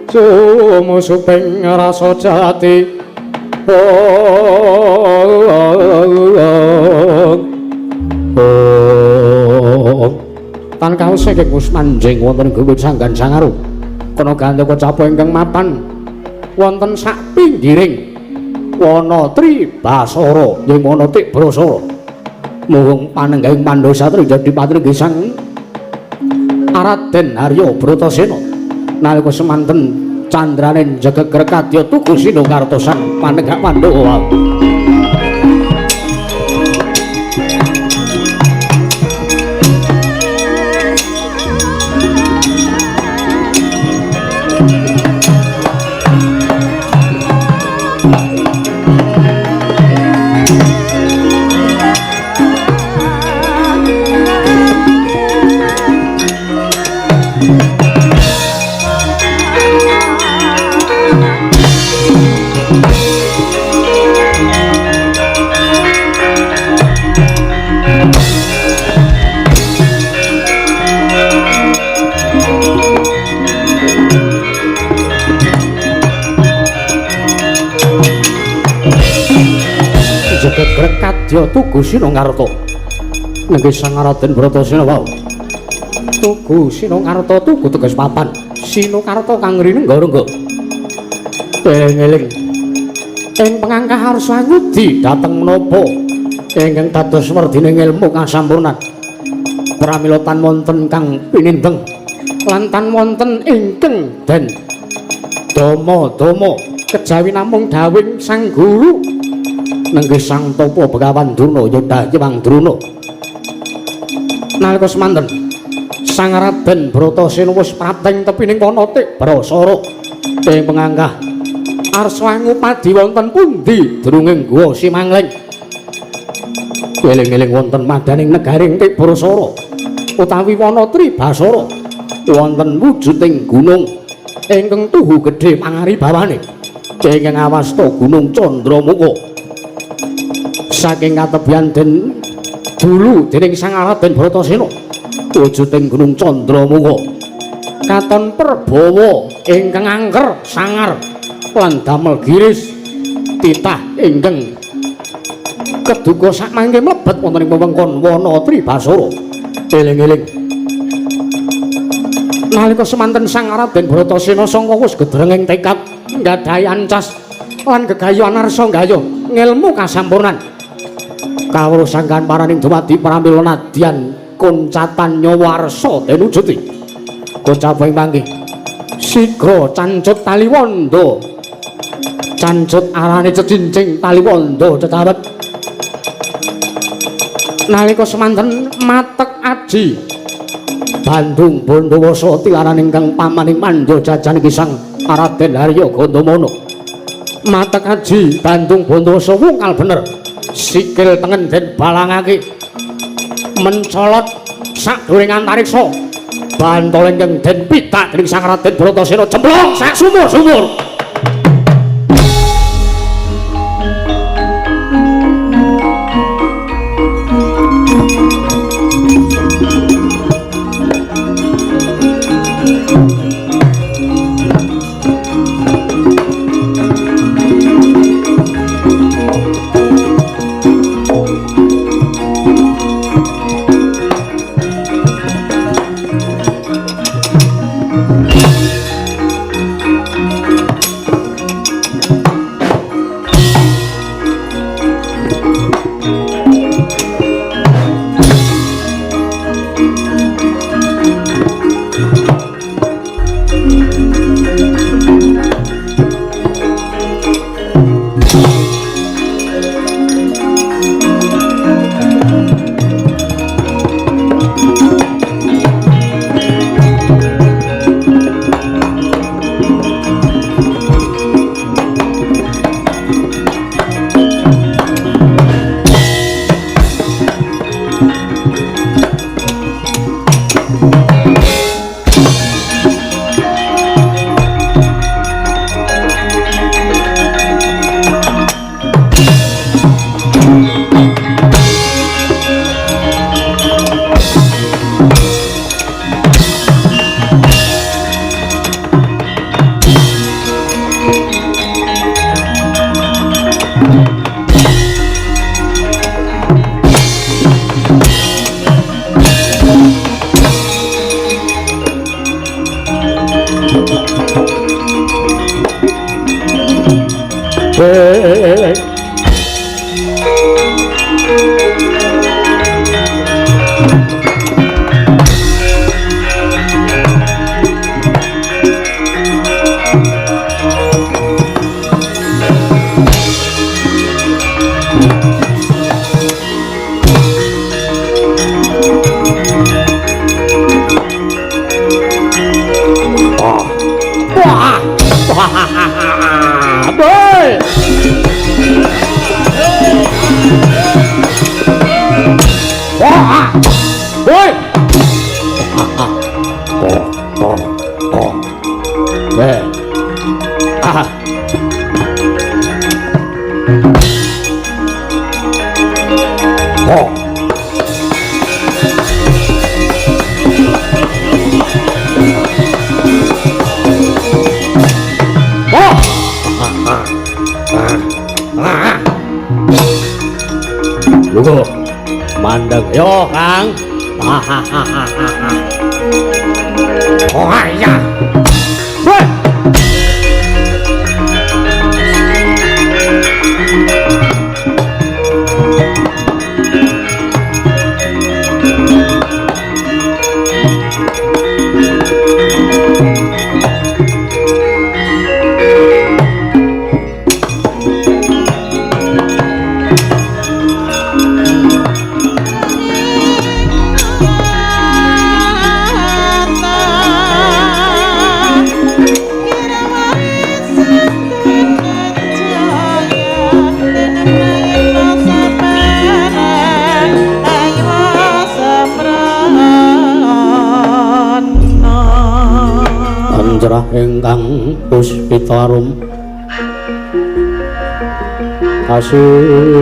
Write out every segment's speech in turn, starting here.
sumusuping rasa jati tan kaos saking Usmanjing wonten guwit sanggan sangaru kana gandaka capo ingkang mapan wonten sak pinggiring Wanatri Basara ing Wanatik Brasara muhung panenggahing Pandhasatri jadi patri gesang Raden Harya Bratasena nalika semanten candraning Jagagrekadya tuku Sinokartosan panegak Pandhawa Jagagrekadya tuku Sinokarta nggih Sang Raden Bratasena wau tuku Sinokarta tuku teges papan Sinokarta kang rinengga-rengga eling ing pengangkah arsa ngudi dhateng menapa ingkang dados werdine ilmu kasampurnan pramila tan wonten kang pinindeng lan tan wonten ingkang den dama-dama kejawi namung dawing Sang Guru nenggih Sang Tapa Begawan Druna Yodha Hyang Druna nalika semanten Sang Raden Bratasena wis prateng tepining Wanatik Brasara ing pengangkah arsa ngupadi wonten pundi drunging Guwa Simangling eling-eling wonten madaning negaring Tik Brasara utawi Wanatri Basara wonten wujuding gunung ingkang tuhu gedhe pangaribawane ingkang awasta Gunung Candramuka saking katebian den dulu dening Sang Raden Bratasena wujuding Gunung Candramuka katon perbawa ingkang angker sangar lan damel giris titah ingkang keduga sakmangke mlebet wonten ing wewengkon Wanatri Basara eling-eling nalika semanten Sang Raden Bratasena sangka wis gedrenging tekad nggadahi ancas lan gegayuhan arsa gayuh ngilmu kasampurnan kawruh sangkan paraning dumadi pramila nadyan kuncatan nyawa arsa tenujuti kocaping panggih sigra cancut taliwondo cancut arane cecincing taliwondo cecawet nalika semanten matek aji Bandung Bandawasa tilaran ingkang pamaning mandha jajan Sang Raden Harya Gandamana matek aji Bandung Bandawasa wungkal bener sikil tengen den balangake mencolot sadhuring antariksa bantol ingkang den pitak dening Sang Raden Bratasena cemplung sak sumur-sumur Lugo mandeg yo Kang. Oh iya. Woi. Ingkang puspitarum kasilireng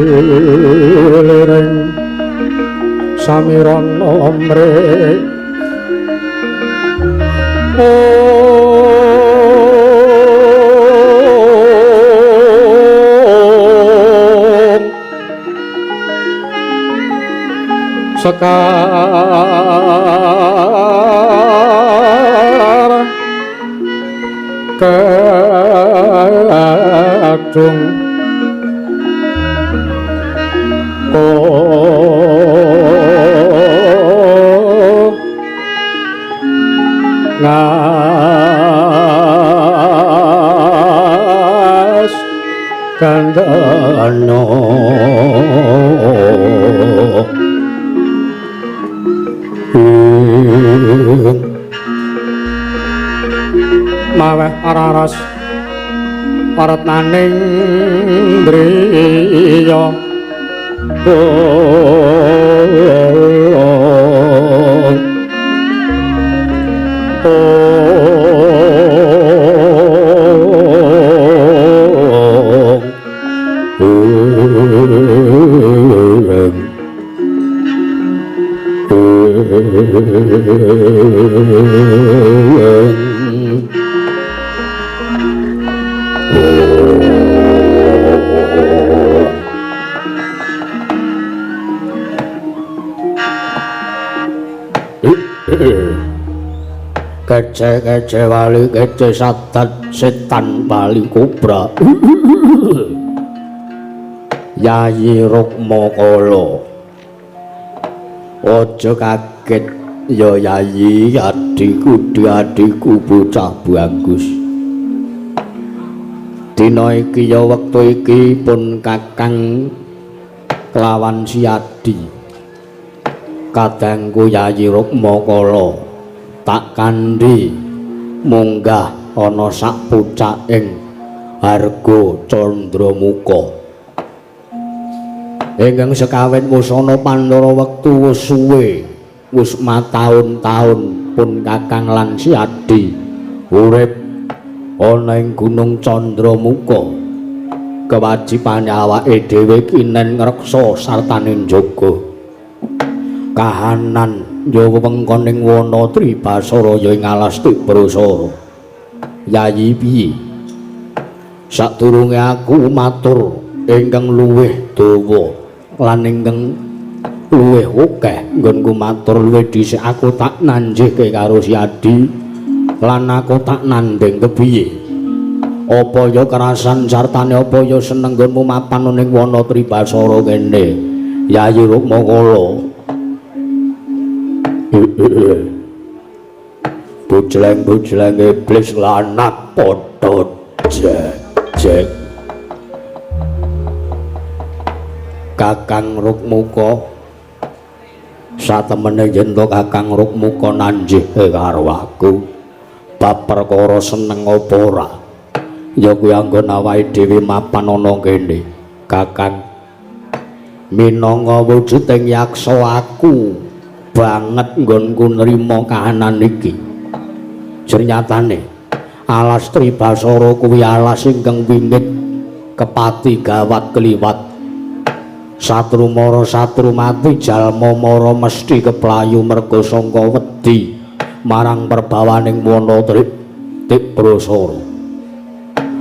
samiran omre sekar kadung ngas kandhana maweh araras paretnaning driya kece wali kece setan wali kobra Yayi Rukmakala aja kaget ya Yayi adikku bocah bagus dina iki ya wektu iki pun Kakang kelawan Siadi kadangku Yayi Rukmakala tak kandhi munggah ana sak pucaking harga Candramuka ingkang sekawit wusana Pandara wektu wis suwe wis mataun-taun pun Kakang lan Siadi urip ana ing Gunung Candramuka kewajibane awake dhewe kinen ngreksa sartane njaga kahanan ya wewengkoning wana Tribasaraya ing alas Tibrasara Yayi piye sadurunge aku matur ingkang luwih dawa lan ingkang luwih akeh nggonku matur luwih dhisik aku tak nanjihke karo Siadi lan aku tak nanding kepiye apa ya kerasan sartane apa ya seneng nggonmu mapan ning wana Tribasara kene Yayi Rukmakala bujleng-bujleng iblis lanak padha jek Kakang Rukmuka satemene yen to Kakang Rukmuka nanjih karo aku bab perkara seneng apa ora ya kuwi anggon awake dhewe mapan ana kene Kakang minangka wujuding yaksa aku banget nggonku nrimo kahanan iki ternyatane alas Tribasara kuwi alas ingkang wingit kepati gawat kliwat satru mara satru mati jalma mara mesti keplayu merga sangka wedi marang perbawaning wana Tribasara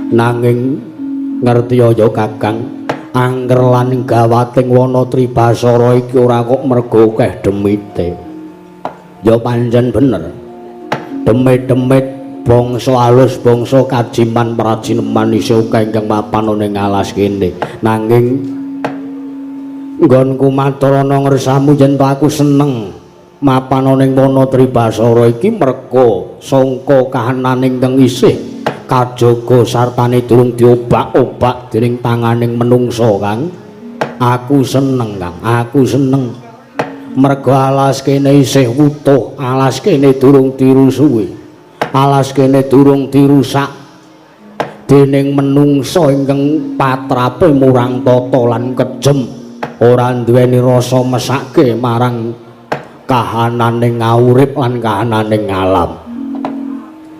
nanging ngerti ya Kakang angger lan gawating wana Tribasara iki ora kok merga akeh demite ya pancen bener demit-demit bangsa alus bangsa kajiman prajineman isih akeh ingkang mapan ning alas kene nanging nggonku matur ana ngersamu yen aku seneng mapan ning wana Tribasara iki merga sangka kahanan ingkang isih kajaga sartane durung diobak-obak dening tanganing menungsa Kang aku seneng Kang aku seneng merga alas kene isih wutuh alas kene durung dirusuhi alas kene durung dirusak dening menungsa ingkang patrape murang tata lan kejem ora duweni rasa mesake marang kahananing urip lan kahananing alam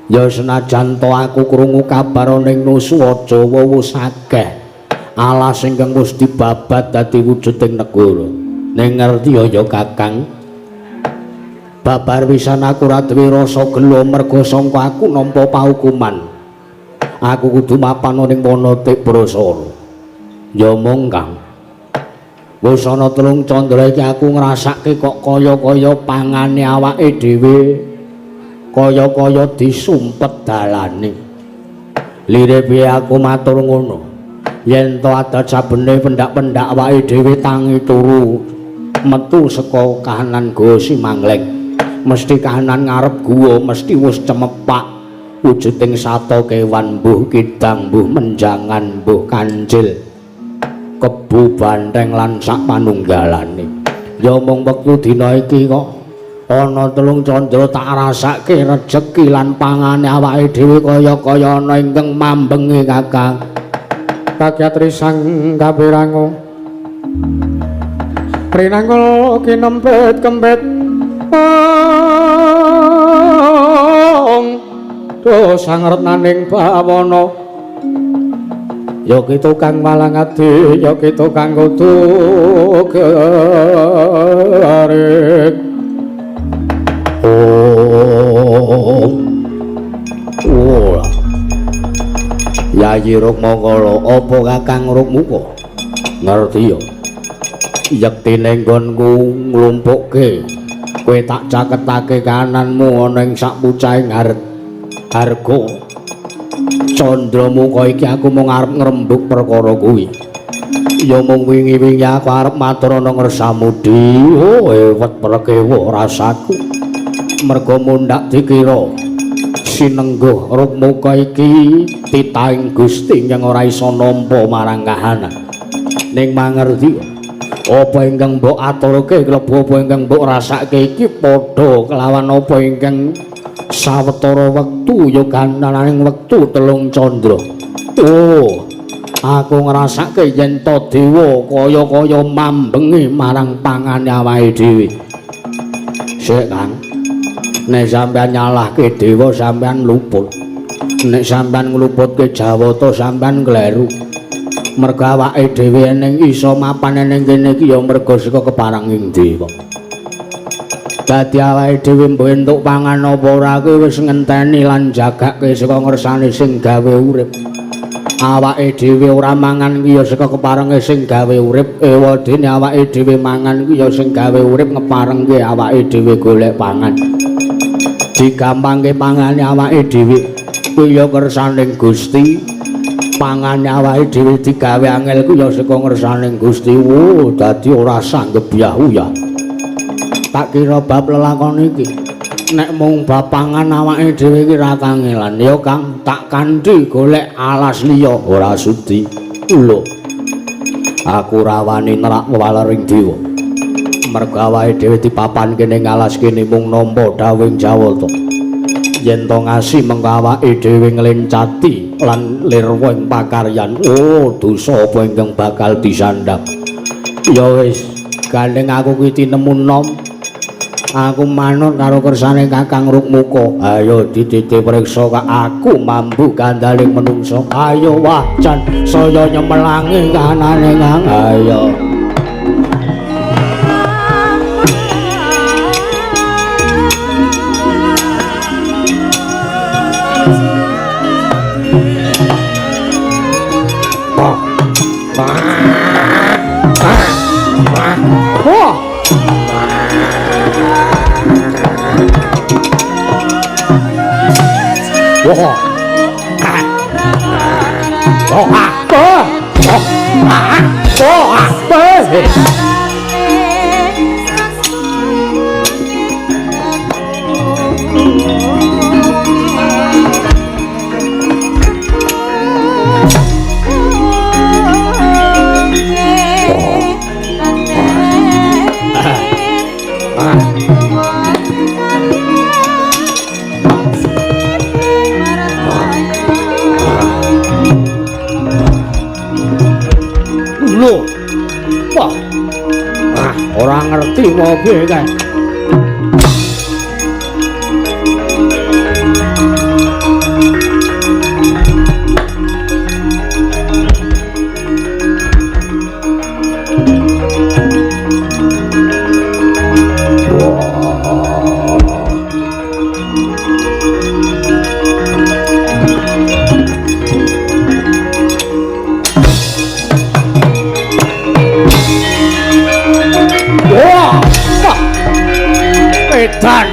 ya senajan to aku krungu kabar ning Nusawaja wis akeh alas ingkang wis dibabat dadi wujuding negara ning ngerti ya Kakang babar pisan aku ora duwe rasa gelo merga sangka aku nampa paukuman aku kudu mapan ning wana Tribasara ya mong Kang wis ana telung candra iki aku ngrasake kok kaya-kaya pangane awake dhewe kaya-kaya disumpet dalane lire piye aku matur ngono yen to adat sabene pendak-pendak awake dhewe tangi turu metu saka kahanan Guwa Simanglek mesti kahanan ngarep guwa mesti wis cemepak wujuding sata kewan mbuh kidang mbuh menjangan mbuh kancil kebu banteng lan sak panunggalane ya mung wektu dina iki kok ana telung candra tak rasake rejeki lan pangane awake dhewe kaya-kaya ana ingkang mambengi Kakang kagyatri sang kapirango rinangkul kinempet kempet do sangretnaning bawana ya kita kang malang ati ya kita kang kudu garek Yayi Rukmakala apa Kakang Rukmuka ngerti ya yektine nggonku nglumpukke kowe tak caketake kananmu ana ing sapucahing harga candramuka iki aku mung arep ngrembug perkara kuwi ya mung wingi-wingi aku arep matur ana ngersamu ewet perkewo rasaku merga mundhak dikira sinengguh Rukmuka iki titahing Gusti yang ora isa nampa marang kahanan ning mangerti apa ingkang mbok aturke klebu apa ingkang mbok rasake iki padha kelawan apa ingkang sawetara wektu ya kananing wektu telung candra aku ngrasake yen to dewa kaya-kaya mambengi marang pangane awake dhewe sik Kang nek sampean nyalahke dewa sampean luput nek sampean ngluputke Jawata sampean kleru merga awake dhewe ning isa mapan ning kene iki ya merga saka keparenging dewa dadi awake dhewe mbok entuk pangan apa ora kuwi wis ngenteni lan jagake saka ngersane sing gawe urip awake dhewe ora mangan iki ya saka keparenge sing gawe urip ewadene awake dhewe mangan iki ya sing gawe urip ngeparengke awake dhewe golek pangan digampangke pangane awake dhewe kuwi ya kersaning Gusti pangane awake dhewe digawe angel ku ya saka kersaning Gusti dadi ora sanggep ya tak kira bab lelakon iki nek mung bab pangan awake dhewe iki ra kangelan ya Kang tak kanthi golek alas liya ora sudi lho aku rawani nerak walering dewa merga awake dhewe dipapan kene ngalas kene mung nampa dawing Jawata yen to ngasi mengko awake dhewe nglencati lan lirwa ing pakaryan dosa apa ingkang bakal disandhap ya wis gandeng aku kuwi tinemu nom aku manut karo kersane Kakang Rukmuka ayo dititip priksa aku mambu gandaling menungso ayo wajan saya nyemelangi kanane Kang ayo ora ngerti mobil kae edan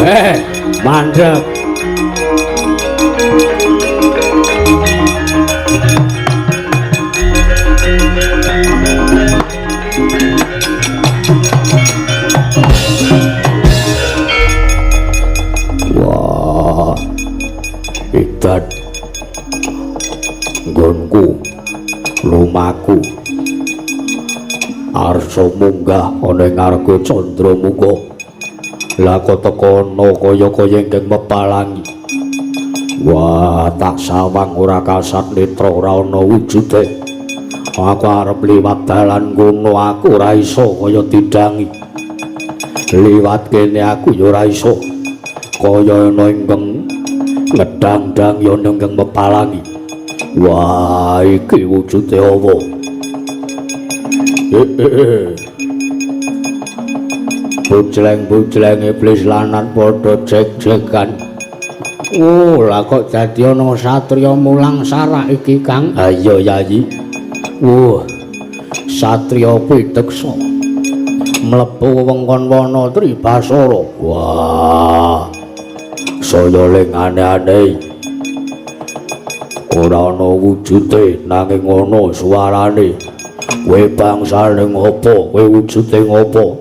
mandek mandek wah idat nggonku lumaku arsa munggah ana ing arga Candramuka lah kok tekono kaya-kaya ingkang mepalangi wah tak sawang ora kasat netra ora ana wujude aku arep liwat dalan kono aku ora iso kaya didangi liwat kene aku ya ora iso kaya ana ingkang ngedang-dang ya ana ingkang mepalangi wah iki wujude apa bujleng-bujleng iblis lanang padha jek-jekan lah kok dadi ana satriya mulang sarak iki Kang ayo yayi satriya piteksa mlebu wewengkon Wanatri Basara wah saya ling aneh-aneh ora ana wujude nanging ana suarane kowe bangsane ngopo kowe wujude ngopo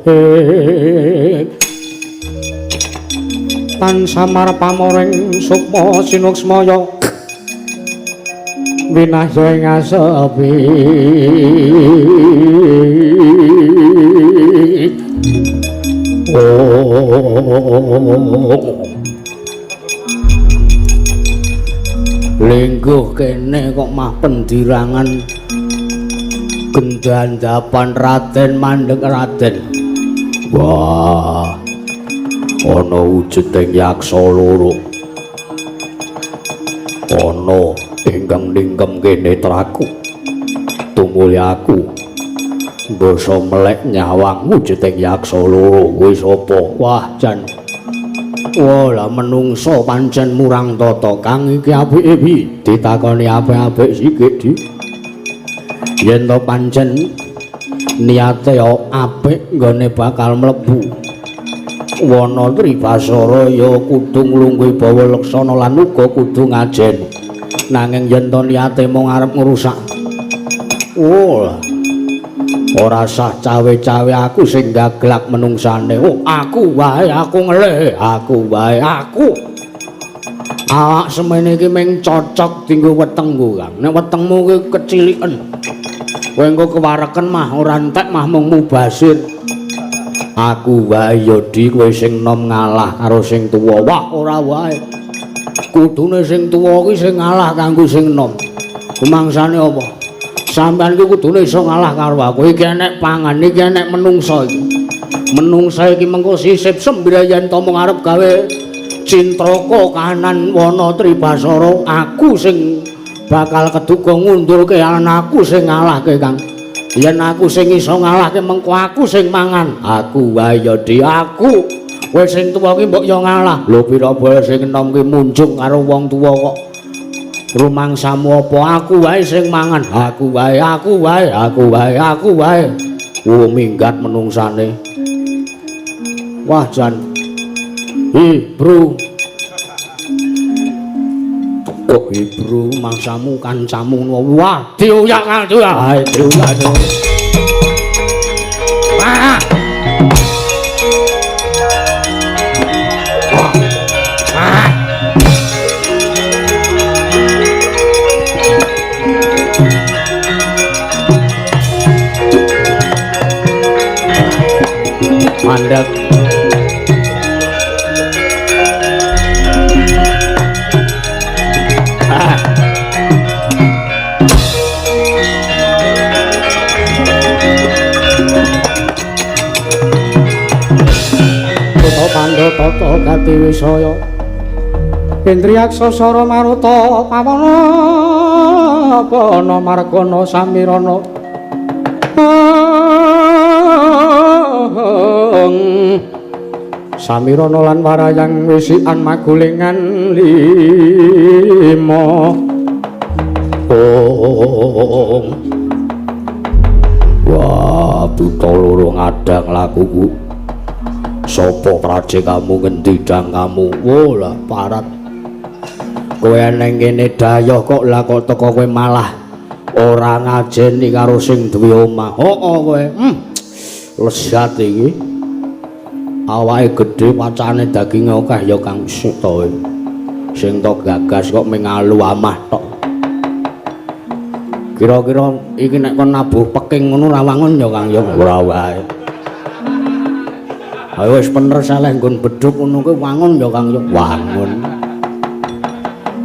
tan samar pamoreng sukma sinuksmaya winasya ing asepi lingguh kene kok mah pendirangan gendandapan Raden mandeg Raden. Wah, ana wujuding yaksa loro ana ingkang ningkemke netraku tumuli aku basa melek nyawang wujuding yaksa loro kuwi sapa? Wah jan wala menungso pancen murang tata kang iki apike piye ditakoni apik-apik sikik di yen to pancen niate apik nggone bakal mlebu wana Tribasara ya kudu nglungguhi bawa leksana lan uga kudu ngajen nanging yen to niate mung arep ngrusak ora sah cawe-cawe aku sing gaglak menungsane aku wae aku ngelih aku wae aku awak semene iki mung cocok dienggo wetengku Kang nek wetengmu ki keciliken kowe engko kewareken mah ora entek mah mung mubasir aku wae ya di kowe sing nom ngalah karo sing tuwa wah ora wae kudune sing tuwa ki sing ngalah kanggo sing nom kumangsane apa sampeyan ki kudune iso ngalah karo aku iki enek pangan iki enek menungsa iki menungsa iki mengko sisip sembrayan to mung arep gawe cintraka kahanan wana Tribasara aku sing bakal keduga ngundulke anakku sing ngalahke Kang yen aku sing iso ngalahke mengko aku sing mangan aku wae ya di aku kowe sing tuwa ki mbok yo ngalah lho pira bae sing enom ki munjung karo wong tuwa kok rumangsamu apa aku wae sing mangan aku wae aku wae aku wae aku wae minggat menungsane wah jan bro kok bro mangsamu kancamu wah dioyak Kang ae dioyak wah mandek Toto Pandha Tata Gati Wisaya Indriyaksa Sara Maruta Pawana Pana Margana Samirana Samirana lan Warayang Wisikan Magulingan 5 Wah buta loro ngadang lakuku sapa praje kamu ngendi dang kamu wolah parat kowe neng kene dayoh kok lah kok teko kowe malah ora ngajeni karo sing duwe omah kowe lesat iki awake gedhe pacane daging akeh ya Kang sik to sing to gagas kok mengalu amah tok kira-kira iki nek kon nabuh peking ngono ra wangun ya Kang ya ora wae ayo wis bener saleh nggon bedhug ngono kuwi wangun ya Kang ya wangun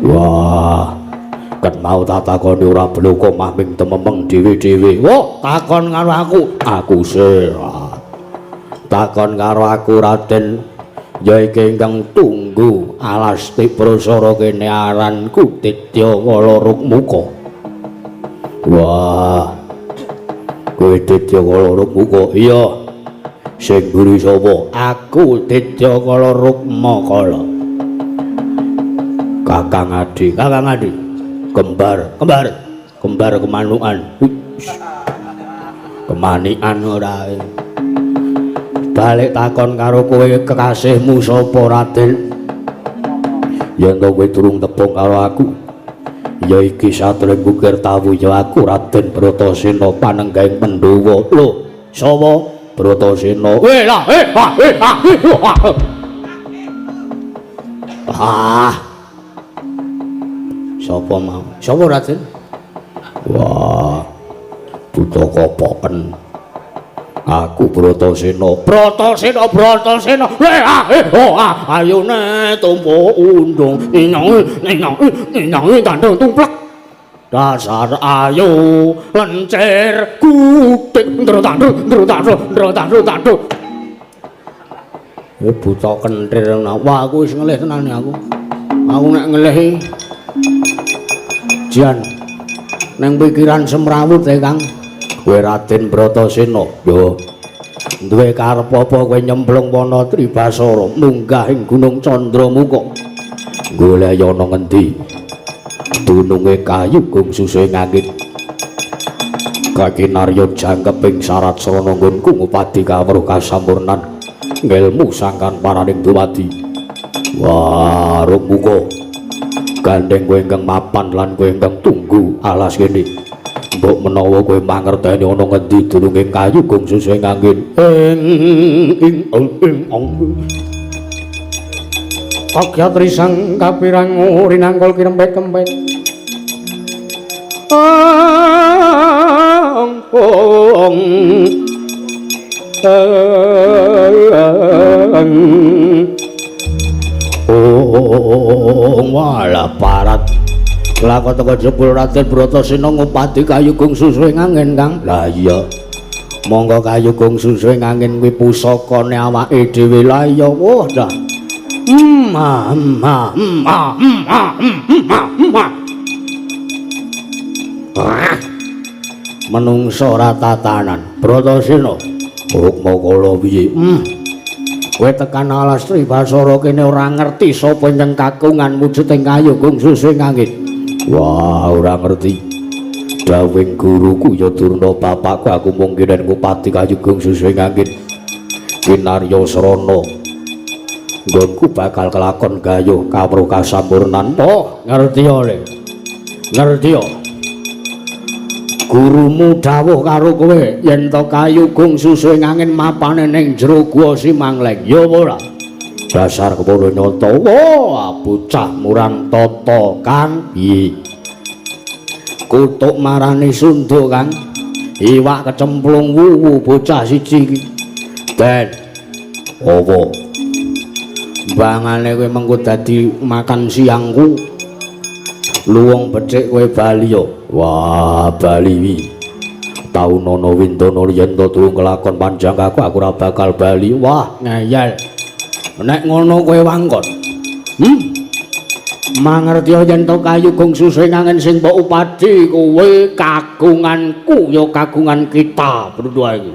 wah ket mau tak takoni ora bloko mah ping tememeng dhewe-dhewe wo takon karo aku sih takon karo aku Raden ya iki ingkang tunggu Alasti Prasara kene aranku Ditya Kala Rukmuka wah kowe Ditya Kala Rukmuka iya sing mburi sapa aku Ditya Kala Rukmakala Kakang Adi kembar kemanukan kemanikan ora balik takon karo kowe kekasihmu sapa Raden yen to kowe durung tepung karo aku ya iki Satria Bukir Tawu ya aku Raden Bratasena panenggahing Pandhawa lho sapa Bratasena sapa mau sapa Raden Wah, buta kopoken. Aku Bratasena. Bratasena. Ayo ne tumpu undung. Ninang tandang tumplek. Dasar ayo lencer kutik ndro-tandro. Buta kentir wah aku wis ngelih tenan aku. Aku nek ngelehi jan nang pikiran semrawut Kang. Kowe Raden Bratasena, yo duwe karep apa kowe nyemplung wana Tribasara munggah ing Gunung Candramuka. Golek ana ngendi? Dununge kayu gung susue ngangit. Kakinarya jangkeping syarat srana nggonku ngupadi kawruh kasampurnan ngelmu sangkan paraning duwadi. Wah, Rukmuka. Gandeng kowe ingkang mapan lan kowe ingkang tunggu alas kene. Mbok menawa kowe mangerteni ana ngendi dununge kayu gung susue ngangin. Kagyatri sang kapirang rinangkul kirempet-kempet. Wala parat lakon teko jebul Raden Bratasena ngupati kayu gung susue ngangin Kang. Lah iya monggo kayu gung susue ngangin kuwi pusakane awake dhewe. Lah iya wah dah menungso ora tatanan. Bratasena Rukmakala piye? Kowe tekan alas Tribasara kene ora ngerti sapa ingkang kakungan wujuding kayu gung susue ngangit. Wah, ora ngerti. Dawing guruku ya Durna bapakku aku mung kenen ngupati kayu gung susue ngangit. Kinarya srana nggonku bakal kelakon gayuh kawruh kasampurnan. Oh, ngerti oleh. Ngerti yo. Gurumu dawuh karo kowe yen to kayu gung susue ngangin mapane ning jero Gua Simangleng. Ya ora. Dasar kepala nyata. Wah, bocah murang tata Kang. Piye? Kutuk marani sunduk Kang. Iwak kecemplung wuwu bocah siji iki. Den. Apa? Bangane kowe mengko dadi makan siangku. Luwung becik kowe bali yo. Wah, bali wi. Taunana Windana yen to durung kelakon panjang aku ora bakal bali. Wah, ngeyel. Nek ngono kowe wangkon. Mangerti yen to kayu gung susue ngangin sing mbok upadi kowe kagunganku ya kagungan kita berdua iki.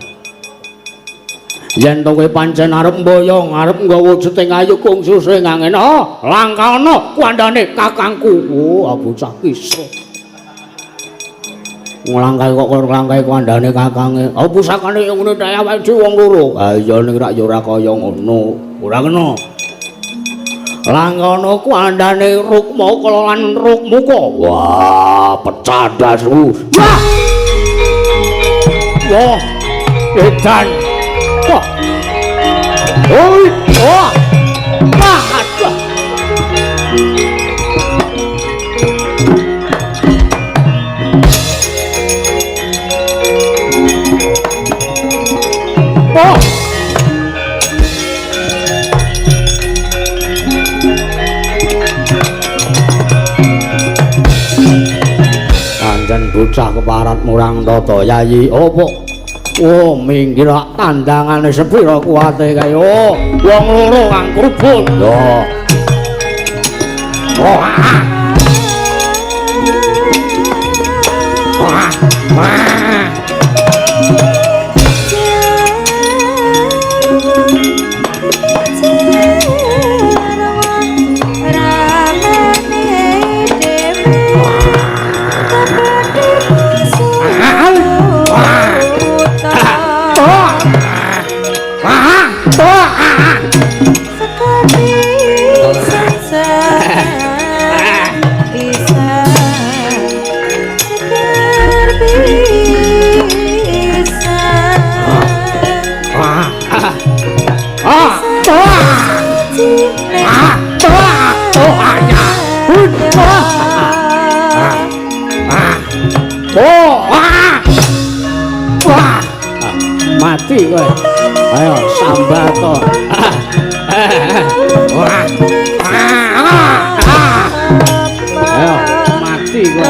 Yen to kowe pancen arep mboyong, arep nggawa wujuding kayu gung susue ngangin, langkana kandhane kakangku. Oh, bocah kisruh. Nglangkai kok nglangkai kandhane kakange. Pusakane yang ngene ta awake dhewe wong loro. Ha iya ning rak ya ora kaya ngono. Ora kena. Langkana kandhane Rukmakala lan Rukmuka. Wah, pecandasmu. Wah. Edan. Wah. Oi, wah. Aduh. Oh. Anjen bocah keparat murang tata yayi opo? Oh, minggir tandangane sepira kuwate kae. Oh, wong loro kang krubut. Yo. Oh. mati kowe. Ayo sambat to. Ayo mati kowe.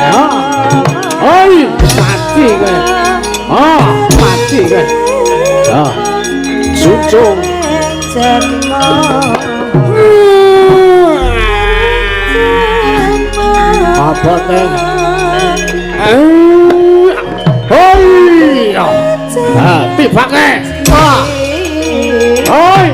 Oi, mati kowe. Oh, mati kowe. Ya. Sucung apa teh? Hoi, tibake. Hoi,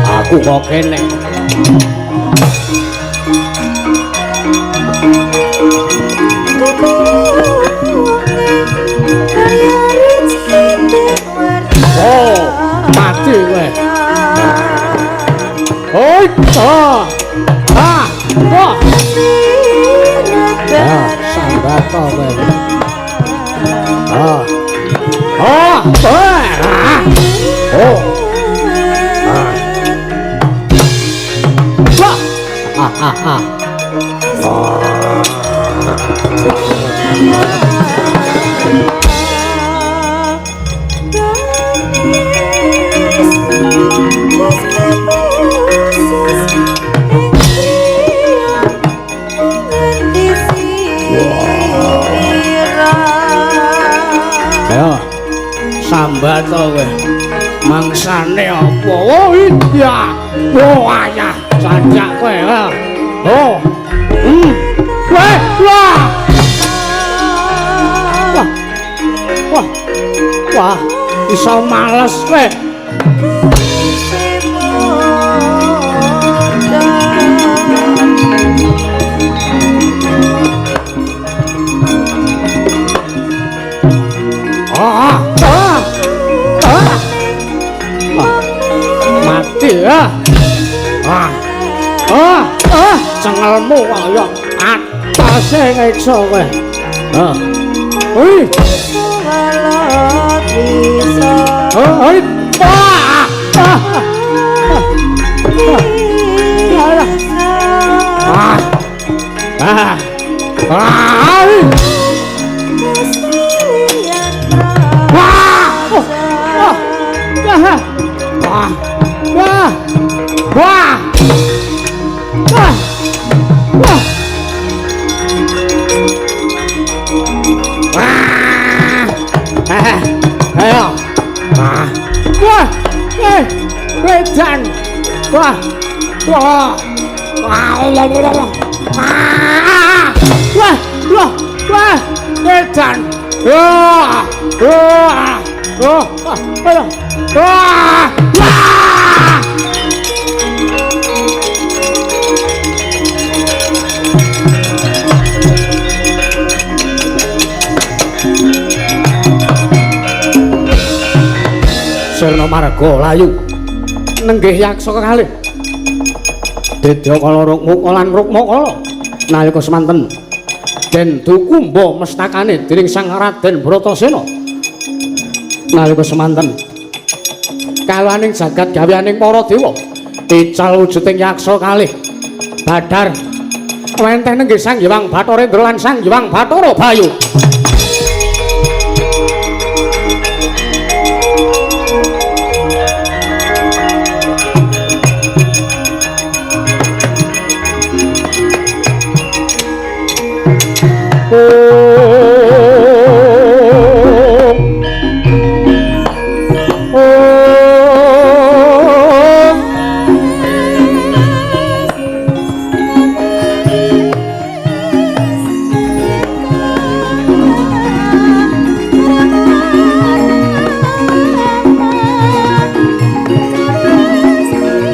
aku kok kene. Oh, mati kowe. Oi, wah. Ya, sambat kowe. Oh. Ayo sambat to kowe. Mangsane apa? Oh iya. Oh ayah sajak kowe. Oh. Wah. Wah, iso males kowe. Mati ya. Cengelmu kaya atase ngekso kowe. Hoi. Hoi. Ayo. Wah. Wedan. Wah. Wedan. Sirna marga layu nenggih yaksa kekalih Dedya kala rukma lan rukma kala nalika semanten den dukumba mestakane dening Sang Raden Bratasena nalika semanten kalaning jagat gaweaning para dewa ical wujuding yaksa kalih badhar wenteh nenggih Sang Hyang Bathara lan Sang Hyang Bathara Bayu.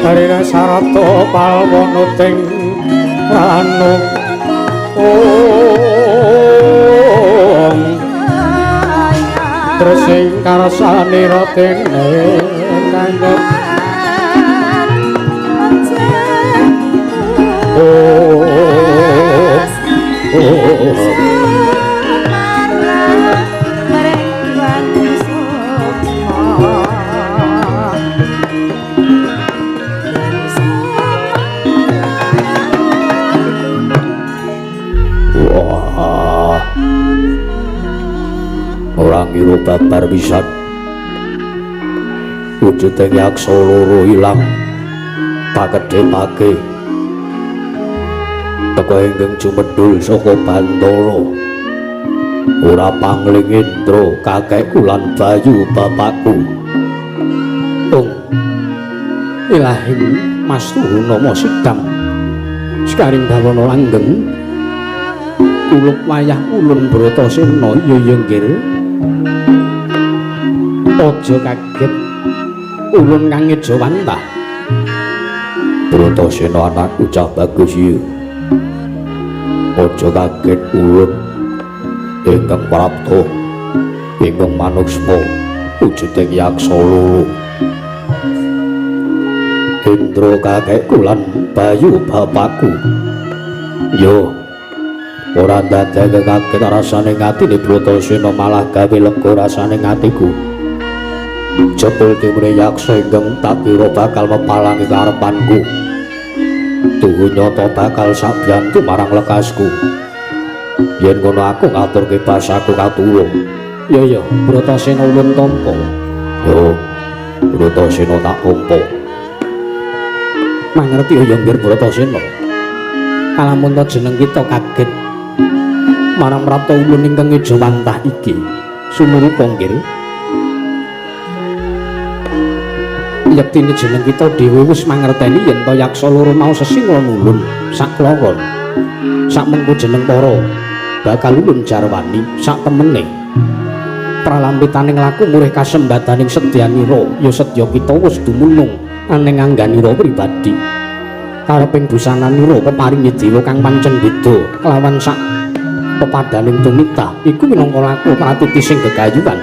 Harina Sarata Palwana ting ranu rasane rotene kanggo orang ngira babar pisan wujuding yaksa loro ilang pakedhepake teka ingkang cumedhul saka Bantara ora pangling Indra kakekku lan Bayu bapakku ilahing Mas Turunama Sidam sekaring bawana langgeng kulup wayah ulun Bratasena iya nggih aja kaget ulun kang Ejawantah Bratasena anakku cah bagus iki aja kaget ulun ingkang prapta ingkang manuksma wujuding yaksa loro Indra kakekku lan Bayu bapakku yo ora dadake kaget rasane atine Bratasena malah gawe lega rasane atiku jebul timune yaksa ingkang tak kira bakal mepalangi karepanku tuhu nyata bakal sabyantu marang lekasku yen ngono aku ngaturke basaku katulung ya Bratasena ulun tampa yo Bratasena tak tampa mangerti ya nggih Bratasena kalamun ta jeneng kita kaget marang prapta ulun ingkang Ejawantah iki sumurupa nggih yektine jeneng kita dhewe wis mangerteni yen to yaksa loro mau sesinggon ulun sakloron sakmengko jeneng para bakal ulun jarwani sak temene pralampitaning laku murih kasembadaning sedyanira ya sedya kita wis dumunung aning angganira pribadi kareping busananira peparingi dewa kang pancen beda kelawan sak pepadaning tumita iku minangka laku pratuti sing gegayuhan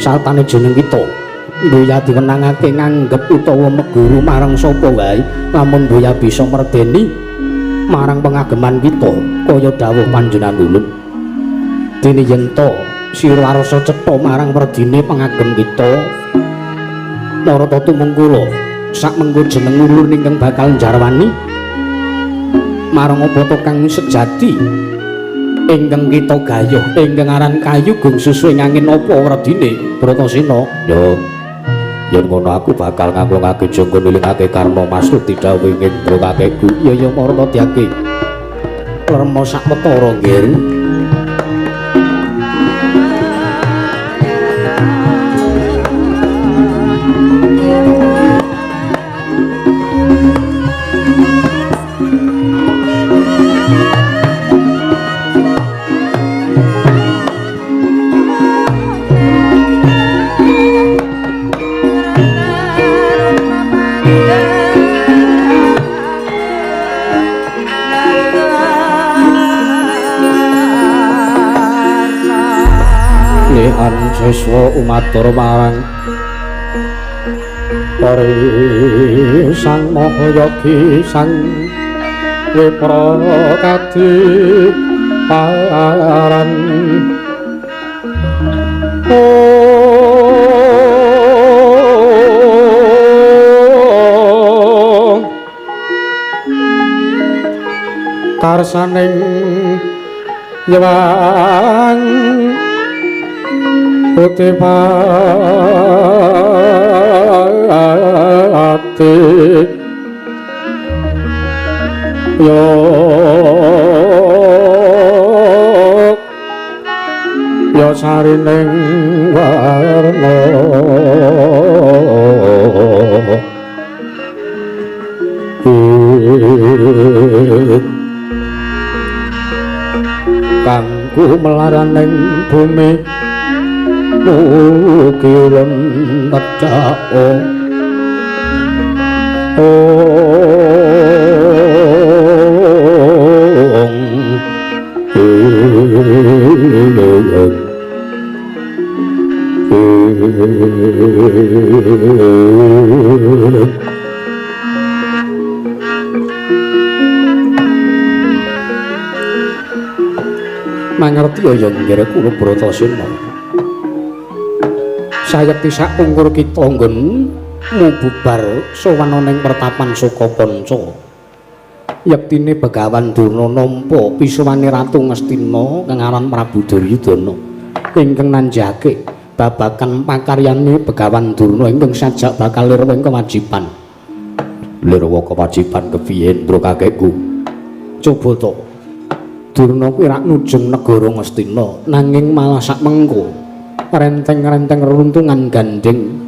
sartane jeneng kita Mboya diwenangake nganggep utawa meguru marang sapa wae lamun Mboya bisa merdeni marang pengageman kita kaya dawuh panjenengan ulun dene yen to sira rasa cetha marang werdine pengagem kita marata tumungkula sak mengko jeneng ulun ingkang bakal jarwani marang apa to kang sejati ingkang kita gayuh ingkang aran kayu gung susu ing angin apa werdine Bratasena yen ngono aku bakal nganggo-nganggo jangka nilingake karma maksud didhawuhi Indra kakekku ya marana diake lerma sakwetara nggih seswa umatur marang pari sang Mahayogi sang Wiprakadi paran karsaning yewang putih pati yo sarining warna kanggo melaraning bumi Mukilun tadao mangerti ya nggih kula Bratasena. Sayekti sak pungkur kita nggon mububar sowan ning pertapan Sukapanca. Yektine Begawan Durna nampa pisuwane Ratu Ngastina kang aran Prabu Duryudana ingkang nanjake babagan pakaryane Begawan Durna ingkang sajak bakal lirwing kewajiban. Lirwa kewajiban kepiye Ndra kakekku? Coba to Durna kuwi rak nujung negara Ngastina nanging malah sak mengko renteng-renteng reruntungan gandeng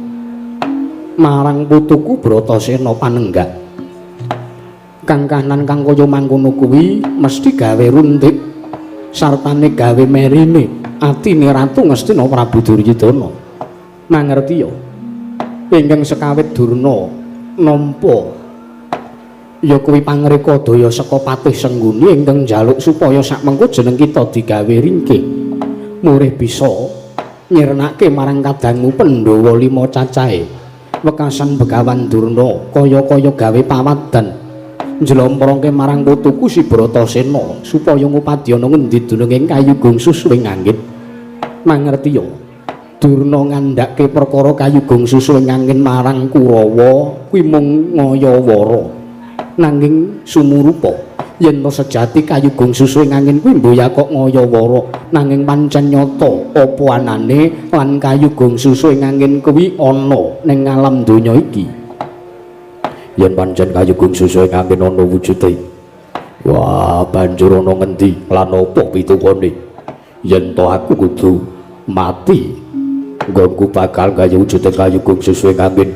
marang putuku Bratasena panenggak. Kang kahanan kang kaya mangkono kuwi mesti gawe runtik sartane gawe merine atine Ratu Ngastina Prabu Duryudana. Mangerti ya? Ingkang sekawit Durna nampa ya kuwi pangreka daya saka Patih Sengguni ingkang njaluk supaya sakmengko jeneng kita digawe ringkih murih bisa nyirnake marang kadangmu Pandhawa 5 cacahe. Wekasan Begawan Durna kaya-kaya gawe pawadan njlomprongke marang putuku si Bratasena supaya ngupadyana ngendi dununging kayugung susuwing angin. Mangerti ya? Durna ngandhake perkara kayugung susuwing angin marang Kurawa kuwi mung ngayawara. Nanging sumurupa yen to sejati kayugung susuwing angin kuwi mboya kok ngayawara nanging pancen nyata apa anane lan kayugung susuwing angin kuwi ana ning alam donya iki. Yen pancen kayugung susuwing angin ana wujude, wah banjur ana ngendi lan apa pitukane? Yen to aku kudu mati nggonku bakal gawe wujude kayugung susuwing angin.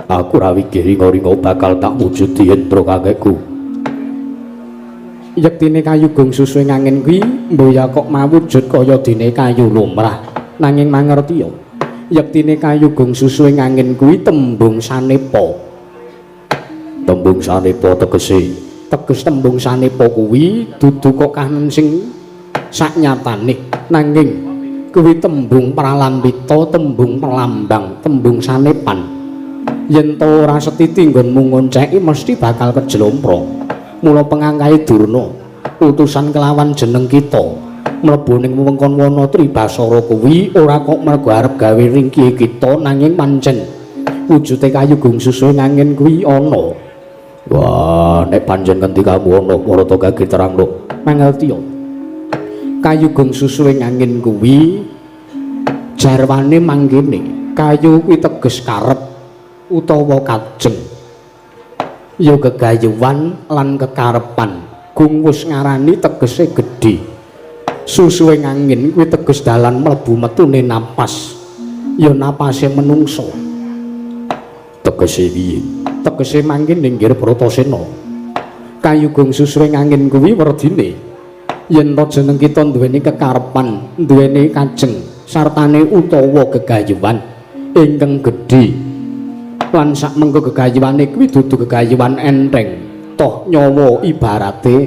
Aku rawi ringo-ringo bakal tak wujudi Ndra kakekku. Yektine kayugung susuwing angin kuwi mboya kok mawujud kaya dene kayu lumrah. Nanging mangerti ya, yektine kayugung susuwing angin kuwi tembung sanepa. Tembung sanepa teges tembung sanepa kuwi dudu kok kahanan sing saknyatane. Nanging kuwi tembung pralambita, tembung pelambang, tembung sanepan. Yen to ora setiti nggonmu ngonceki mesti bakal kejlomprong. Mula pengangkahe Durna utusan kelawan jeneng kita mlebu ning wewengkon Wanatri Basara kuwi ora kok mergo arep gawe ringkih kita nanging pancen wujude kayugung susuwing angin kuwi ana. Wah, nek pancen ngendi kamu ana Marata kaki terangno. Mangerti ya? Kayugung susuwing angin kuwi jarwane manggene. Kayu kuwi teges karep utawa kajeng ya gegayuhan lan kekarepan. Gung wis ngarani tegese gedhe. Susuwing angin kuwi teges dalan mlebu metune napas ya napase menungso. Tegese piye? Tegese mangkin ninggir Bratasena. Kayugung susuwing angin kuwi werdine yen to jeneng kita duweni kekarepan, duweni kajeng sartane utawa gegayuhan ingkang gedhe. Lan sak mengko gegayuhane kuwi dudu gegayuhan enteng toh nyawa ibarate.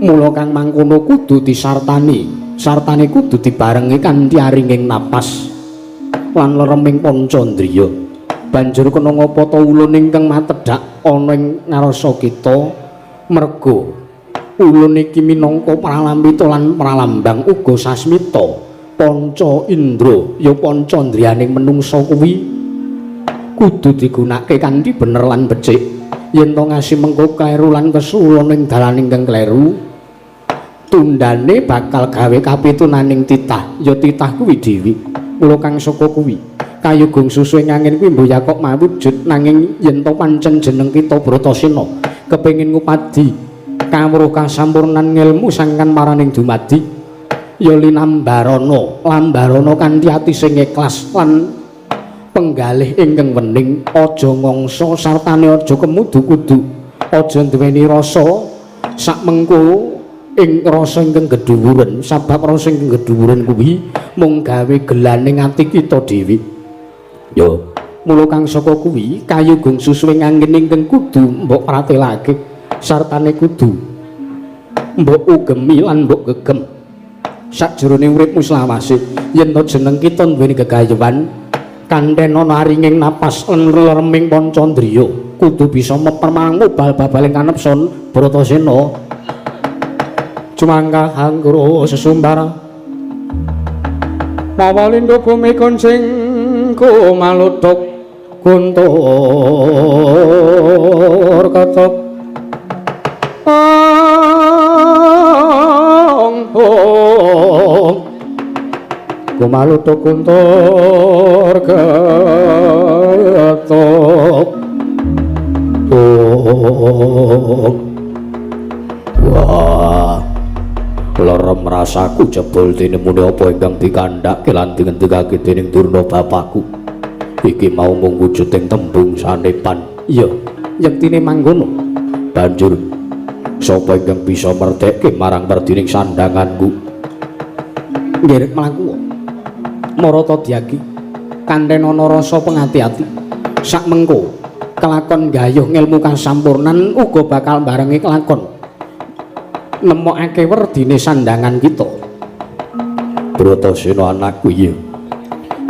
Mula kang mangkono kudu sartane kudu dibarengi kanthi aringing napas lan lereming pancandriya. Banjur kena ngapa ta ulun ingkang matedhak ana ing ngarasa kita merga ulun iki minangka pralambita lan pralambang uga sasmita panca indra ya pancandriyaning menungsa kuwi kudu digunakake kanthi bener lan becik. Yen to ngasih mengko kleru lan kesuwun ning dalan ingkang kleru, tundane bakal gawe kapitunaning titah, ya titah kuwi dhewe. Mula kang saka kuwi, kayugung susuwing angin kuwi mboya kok mawujud nanging yen to pancen jeneng kita Bratasena kepengin ngupadi kawruh kasampurnan ngelmu sangkan maraning dumadi, ya lambarana kanthi ati sing ikhlas lan penggalih ingkang wening. Aja ngongso sartane aja kemudu kudu aja duweni rasa sakmengko ing rasa ingkang gedhuwuren, sabab rasa ingkang gedhuwuren kuwi mung gawe gelaning ati kita dhewe. Ya mula kang saka kuwi kayugung susuwing angin ingkang kudu mbok pratelake sartane kudu mbok ugemi lan mbok gegem sakjroning uripmu selawase. Yen to jeneng kita duweni gegayuhan kanthi ana aringing napas lan lereming pancandriya kudu bisa meper marang bal-babaling kanepson Bratasena. Sumangga anggara sesumbara Mawalindo bumi kuncing kumalutuk kuntur ketok kumalutuk kuntur ketok wah lerem rasaku jebul tinemune apa ingkang dikandhake lan dingendikake dening Durna bapakku iki mau mung wujuding tembung sanepan iya yektine mangkono banjur sapa ingkang bisa mertekke marang perdining sandanganku nderek mlaku marata diagi kanthi ana rasa pengati-ati sak mengko kelakon gayuh ngilmu kasampurnan uga bakal barengi kelakon nemokake werdine sandangan kita Bratasena anakku iya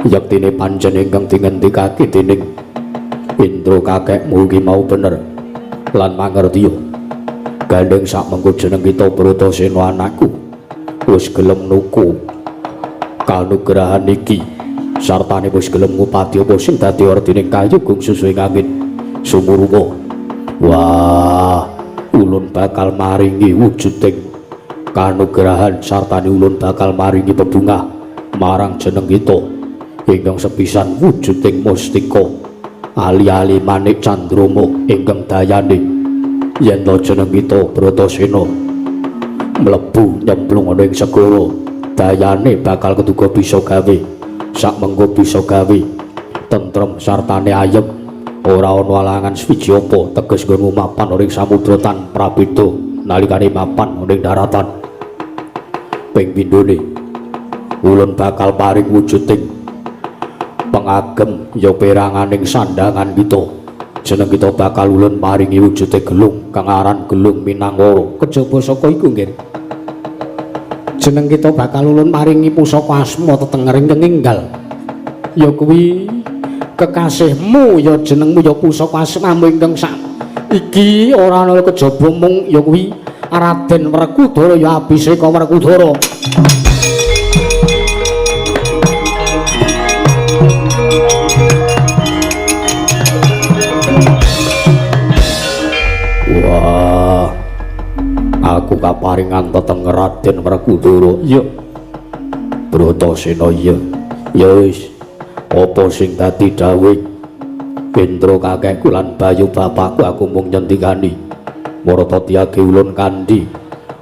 yektine pancen ingkang dingendikake dening Indra kakekmu iki mau bener lan mangertiya gandeng sak mengko jeneng kita Bratasena anakku wis gelem nuku kanugrahan iki sartane wis gelem ngupati apa sing dadi ordine kayugung susuing angin sumurwa wah ulun bakal maringi wujuding kanugrahan sartane ulun bakal maringi bebungah marang jeneng kita ingkang sepisan wujuding mustika ali-ali manik candrama ingkang dayane yen to jeneng kita Bratasena mlebu nyemplung ana ing segara dayane bakal keduga bisa gawe sak mengko bisa gawe tentrem sartane ayem ora ana alangan swiji apa teges nggo mapan ing samudra tan prabeda nalikane mapan ing daratan ping pindhone ulun bakal paring wujuding pengagem ya peranganing sandangan kita jeneng kita bakal ulun paringi wujude gelung kang aran Gelung Minangkara kejaba saka iku nggih jeneng kita bakal ulun paringi pusaka asma tetengering kenginggal ya kuwi kekasihmu ya jenengmu ya pusaka asmamu ingkang sak iki ora ana kejaba mung ya kuwi Raden Werkudara ya Abiseka Werkudara wah aku kaparingan teteng Raden Werkudara ya Bratasena ya ya wis apa sing dadi dawuh Indra kakekku lan Bayu bapakku aku mung nyendikani marata tiage ulun kandi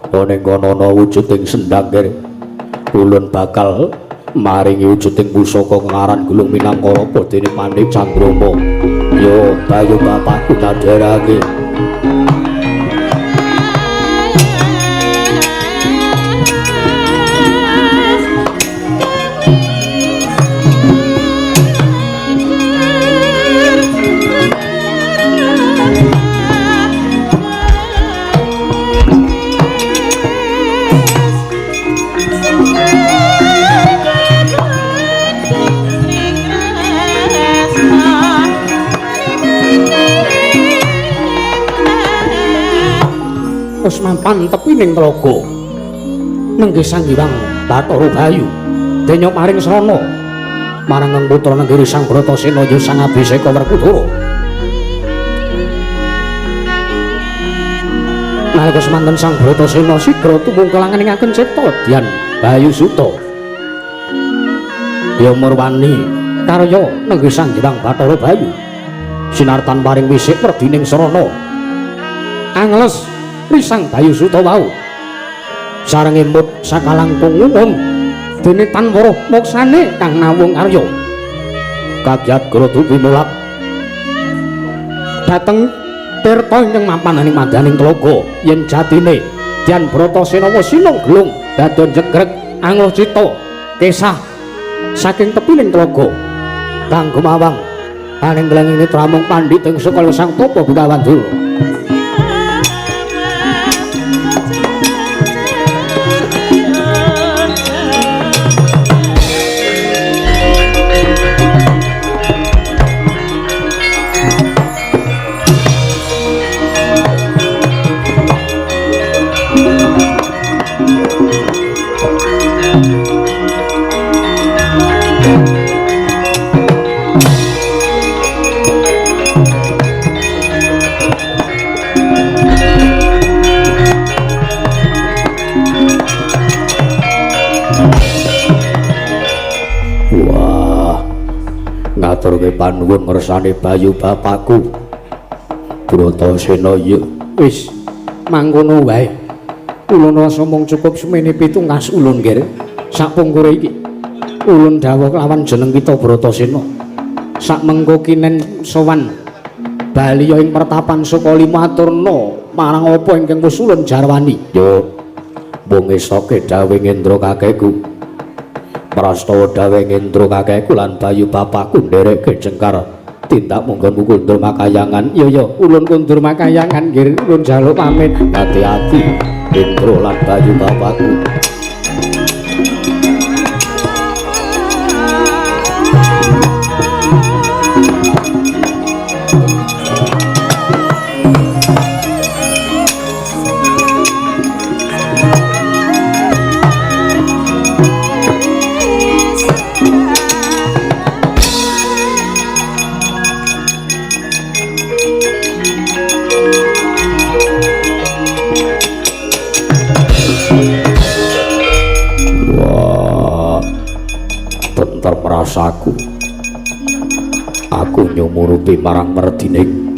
ana ing kono ana wujuding sendang kene ulun bakal maringi wujuding pusaka ngaran Gelung Minangkara dene Manik Candrama yo Bayu bapakku kadherake wis mapan tepining tlaga nenggih Sanghyang Bathara Bayu denya maring srana marang putra nenggiri Sang Bratasena ya Sang Abiseka Werkudara nalika semanten Sang Bratasena sigra tumungkul ngeningaken cipta Dyan Bayu Suta ya murwani karya nenggih Sanghyang Bathara Bayu sinartan paring wisik werdining srana angles Risang Bayu Suta wau sareng imut sakalangkung umum dene tanwara moksane kang nawung arya kagyat gradu pinulak dateng tirta ing mampananing mandaning tlaga yen jatine Dyan Bratasena wis sinung gelung dadon jegreg angluh cita kesah saking tepining tlaga kang gumawang aning glenging tramung pandhit ing sekala Sang Tapa Bidawandura Wah, ngaturke panuwun ngersane Bayu bapakku. Bratasena ya wis mangkono wae. Ulun rasa mung cukup semene pitungkas ulun nggih. Sapungkure iki ulun dawuh kelawan jeneng kita Bratasena. Sakmengko kinen sowan bali ing pertapan Sukalima aturna marang apa ingkang wis ulun jarwani. Yo mung esoke dawuh Indra kakekku. Prastawa dawuh Indra kakekku lan Bayu bapakku ndereke jengkar tindak mungkon kundur makayangan. Iya ulun kundur makayangan nggih ulun jaluk pamit. Hati-hati Indra lan Bayu bapakku. Aku nyumurupi marang merdining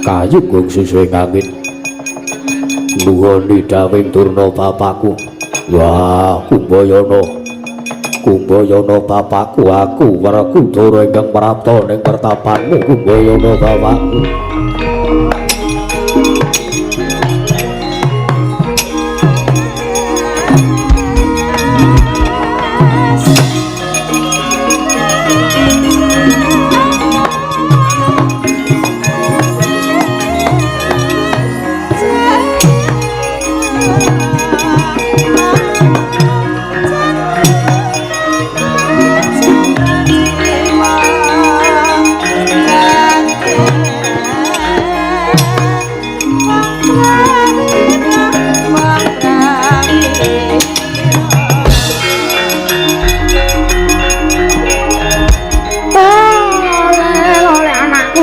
kayu gong susuing angin nuhoni dawing Durna bapakku. Wah Kumbayana bapakku, aku Werkudara ingkang prapta ning pertapanmu Kumbayana bapakku.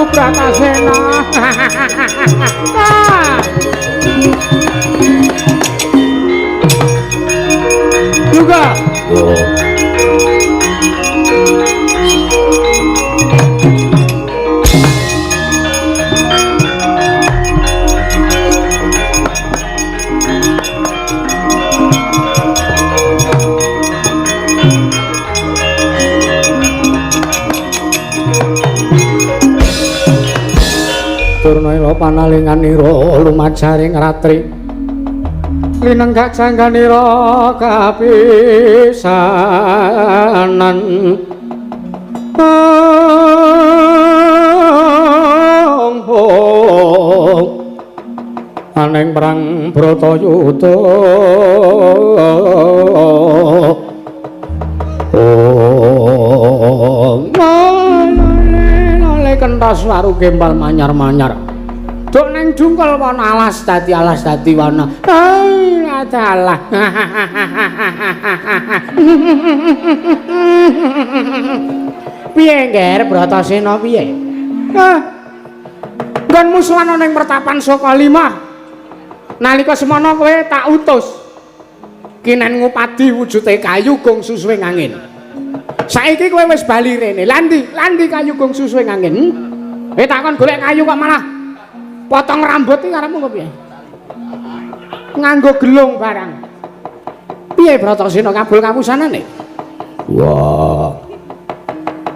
Bratasena. Juga. Durna panalinganira lumajaring ratri linenggak jangganira kapisanan aneng perang Bratayuda kentas waru gembal manyar-manyar duk neng jungkel wana alas dadi wana adalah piye ngger Bratasena piye nggon musuhan neng pertapan Sukalima nalika semana kowe tak utus kinen ngupadi wujude kayu gong susuing angin. Saiki kowe wis bali rene. Landi kayu gong susuing angin. Takon golek kayu kok malah potong rambut iki karepmu kepiye? Nganggo gelung barang. Piye Bratasena kabul kawusanane? Wah.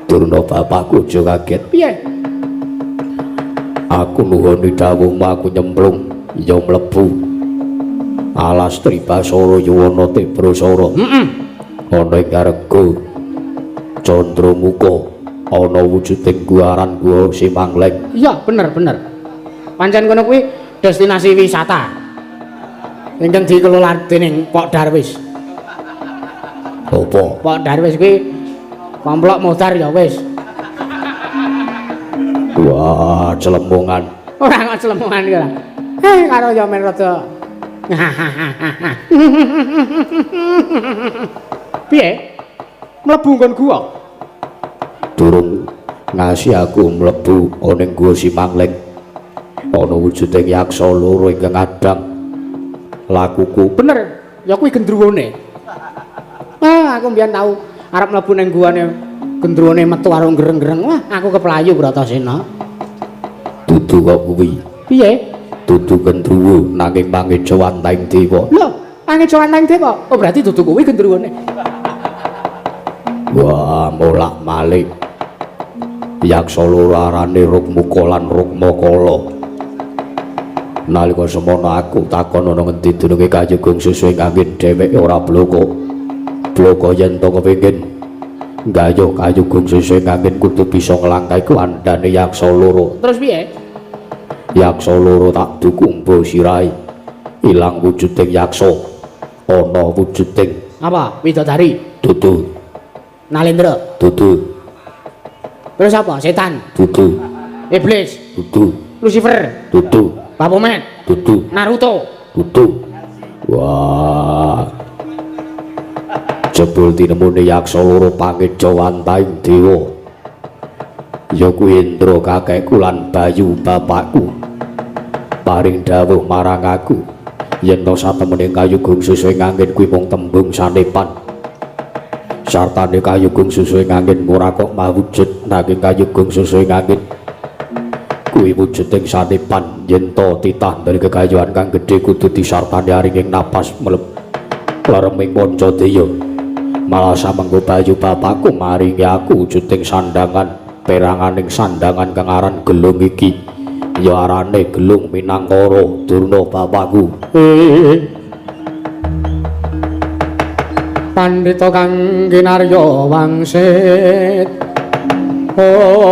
Durna bapakku aja kaget. Piye? Aku nuhuni dawuhmu aku nyemplung ya mlebu. Alas Tribasara Yuwana Tebrasara. Ana ing Garga Candramuka ana wujuding guaran Gua Simangleng. Iya, bener. Pancen kono kuwi destinasi wisata. Ingkang dikelola dening Pak Darwis. Apa? Pak Darwis kuwi komplok modar ya wis. Wah, celemongan. Ora kok celemongan iki ora. Karo ya men rada. Piye? Mlebu nggon gua. Durung ngasih aku mlebu ana ing Gua Simangleng. Ana wujuding yaksa loro ingkang adang. Lakuku bener, ya kuwi gendruwone. aku mbiyen tau arep mlebu ning guwane gendruwone metu karo gereng-gereng. Wah, aku keplayu Bratasena. Dudu kok kuwi. Piye? Dudu gendruwo nanging mangeja wantaing dewa. Lho, mangeja wantaing dewa. Oh, berarti dudu kuwi gendruwone. Wah, molak-malik. Yaksa loro arane Rukmuka lan Rukmakala. Nalika semono aku takon ana ngendi dununge Kayugung Suswing Angin dheweke ora bloko. Bloko yen to kepengin gayuh Kayugung Suswing Angin kudu bisa nglangkai kandhane yaksa loro. Terus piye? Yaksa loro tak dukumba sirahe. Ilang wujuding yaksa. Ana wujuding Apa? Widodari. dudu. Nalendra. Dudu. Terus apa? Setan. Dudu. Iblis. Dudu. Lucifer. Dudu. Baphomet. Dudu. Naruto. Dudu. Wah. Jebul tinemune yaksa loro pangeja wantaing dewa. Ya kuwi Indra kakekku lan Bayu bapakku. Paring dawuh marang aku yen to satemene Kayugung Suswing Angin kuwi mung tembung sanepan. Sartane Kayugung Suswing Angin ora kok mawujud nanging Kayugung Suswing Angin kuwi wujuding sanepan yen to titah dari kegayuhan kang gedhe kudu disartani aringing napas mleb lareming Pancadeya. Malah samengko Bayu bapakku maringi aku wujuding sandangan peranganing sandangan kang aran gelung iki ya arane gelung Minangkara Durna bapakku. Pandhita kang kinarya wangsit. Oh.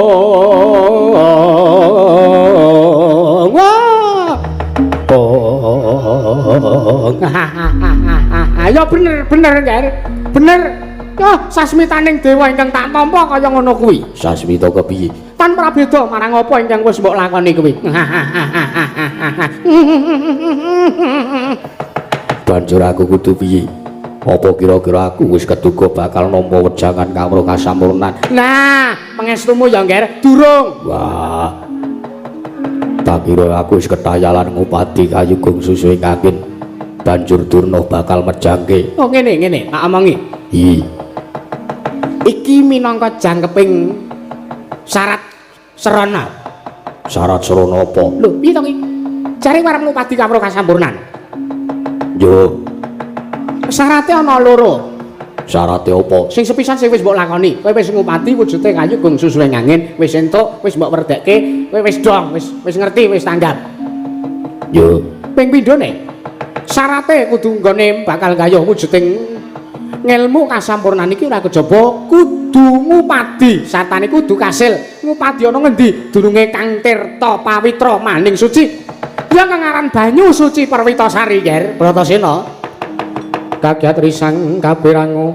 Ya bener, Ger. Bener. Ya sasmitaning dewa ingkang tak tampa kaya ngono kuwi. Sasmita kepiye? Tan prabeda marang apa ingkang wis mbok lakoni kuwi. Banjur aku kudu piye? Apa kira-kira aku wis keduga bakal nampa wejangan kawruh kasampurnan? Nah, pangestumu ya, Ger. Durung. Wah. Tak kira aku wis ketayalan ngupati Kayugung Suswing Angin. Banjur Durna bakal mejangke. Oh, ngene, tak omongi. Iya. Iki minangka jangkeping syarat serana. Syarat serana apa? Lho, piye to iki? Jare warep ngupati kawruh kasampurnan. Yo, Syaratnya ana loro. syaratnya apa? Sing sepisan sing wis mbok lakoni, kowe wis ngupati wujude Kayugung Suswing Angin, wis entuk, wis mbok werdekke, kowe wis dong, wis ngerti, wis tanggap. Yo, Ping pindhone, syarate kudu nggone bakal gayuh wujuding ngelmu kasampurnan iki ora kejaba kudu ngupadi. Satane kudu kasil. Ngupadi ana ngendi? Durunge Kang Tirta Pawitra maning suci. Ya kang aran banyu suci Perwitasari, Ger. Bratasena. Kagyat risang kabirango.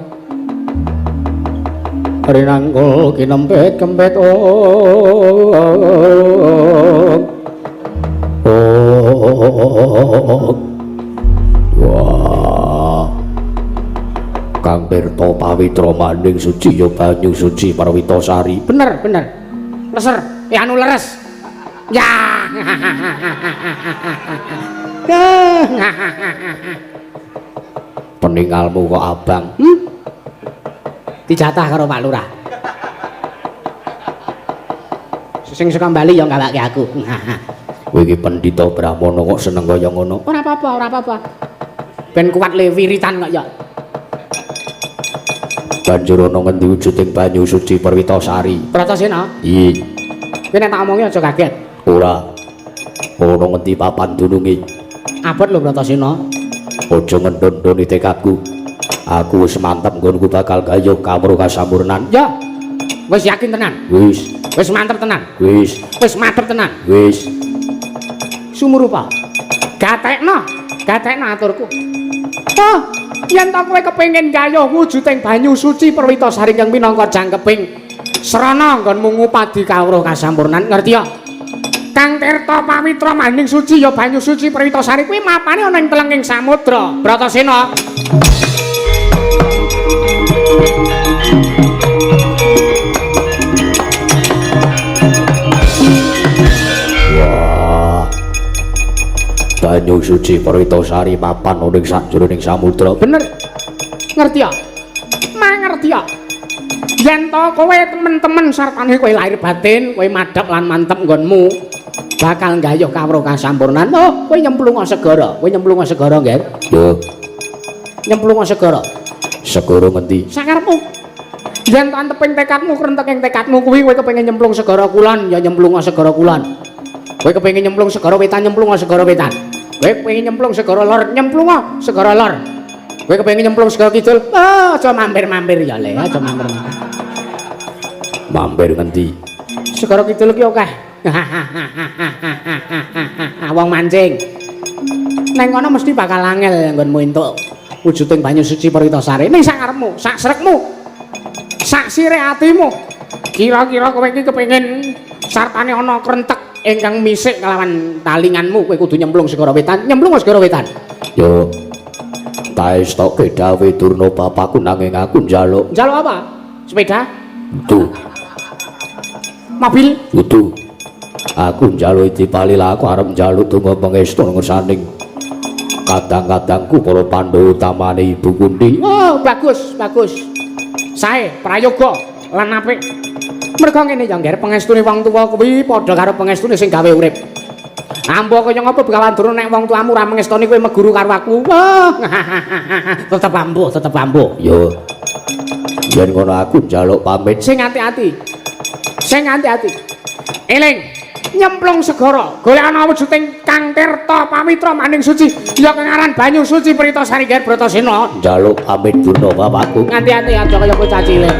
Rinangkul kinempet-kempet wah. Kang Tirta Pawitra maning suci ya banyu suci Perwitasari. Bener. Leser, anu leres. Ya. Peningalmu kok abang. Dijatah karo Pak Lurah. Sing saka Bali ya ngawake aku. Kowe iki pendhita Brahmana kok seneng kaya ngono. Ora apa-apa. Ben kuat le wiritan kok ya. Banjur ana ngendi wujuding banyu suci Perwitasari? Bratasena. Iya. Kowe nek tak omongi aja kaget. Ora. Ana ngendi papan dununge? Abot lho Bratasena. Aja ngendon-ndoni tekadku. Aku wis mantep nggonku bakal gayuh kawruh kasampurnan. Ya. Wis yakin tenan. Wis mantep tenan. Wis mantep tenan. Sumurupa. Gatekno aturku. Oh, yen to kowe kepengin gayuh wujuding banyu suci Perwitasari kang minangka jangkeping srana nggonmu ngupadi kawruh kasampurnan, ngerti ya? Kang Tirta Pawitra maning suci ya banyu suci Perwitasari kuwi mapane ana ing telenging samudra. Bratasena. Banyu suci Perwitasari mapan ning sajroning samudra. Bener. Ngerti ya? mangerti ya. Yen to kowe temen-temen sartane kowe lahir batin, kowe madhep lan mantep nggonmu bakal nggayuh kawruh kasampurnan. Oh, kowe nyemplung segara. Kowe nyemplung segara nggih. Yo. Nyemplung segara. Segara ngendi? Sakarepmu. Yen anteping tekadmu krenteking tekadmu kuwi kowe kepengin nyemplung segara kulon, ya nyemplung segara kulon. Kowe kepengin nyemplung segara wetan, nyemplung segara wetan. Kowe kepengin nyemplung segara lor, nyemplung segara lor. Kowe kepengin nyemplung segara kidul, aja mampir-mampir ya le, aja mampir-mampir. Mampir ngendi? Segara kidul ki akeh. Wong mancing. Neng kono mesti bakal angel nggonmu entuk wujuding banyu suci Peritasari. Ning sak karepmu, sak srekmu, sak sire atimu. Kira-kira kowe iki kepengin sartane ana krentek ingkang misik kelawan talinganmu, kowe kudu nyemplung segara wetan, nyemplung segara wetan. Yo. Taestoke dawuh Durna bapakku nanging aku njaluk. Njaluk apa? Sepeda? Tuh. Mobil? Kudu. Aku njaluk dipalih aku arep njaluk donga pangestu ngersaning kadang-kadangku para Pandhawa utamane Ibu Kunti. Oh, bagus, bagus. Sae, prayoga lan apik. Merga ngene ya ngger pangestune wong tuwa kuwi padha karo pangestune sing gawe urip. Ambo kaya ngapa Begawan Durna nek wong tuamu ora mangestoni kowe meguru karo aku. Wah, tetep ambo, tetep ambo. Yo. Yen ngono aku njaluk pamit. Sing ati-ati. Sing ati-ati. Eling, nyemplung segara, golek ana wujuding kang tirta pamitra maning suci, ya kang aran banyu suci Peritasari ngger Bratasena. Njaluk pamit Durna bapakku. Nganti-ati aja kaya kowe cacile.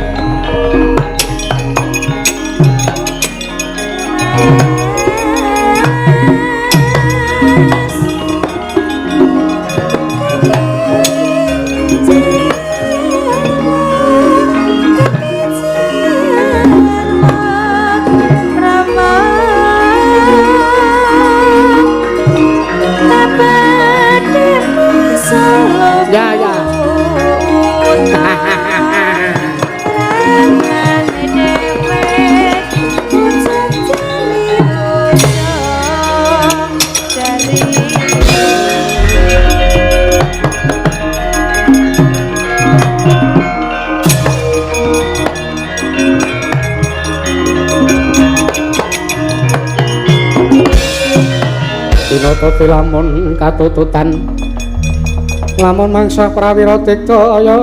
Ya, ya. Tinata lamun katututan lamun mangsa prawira diktaya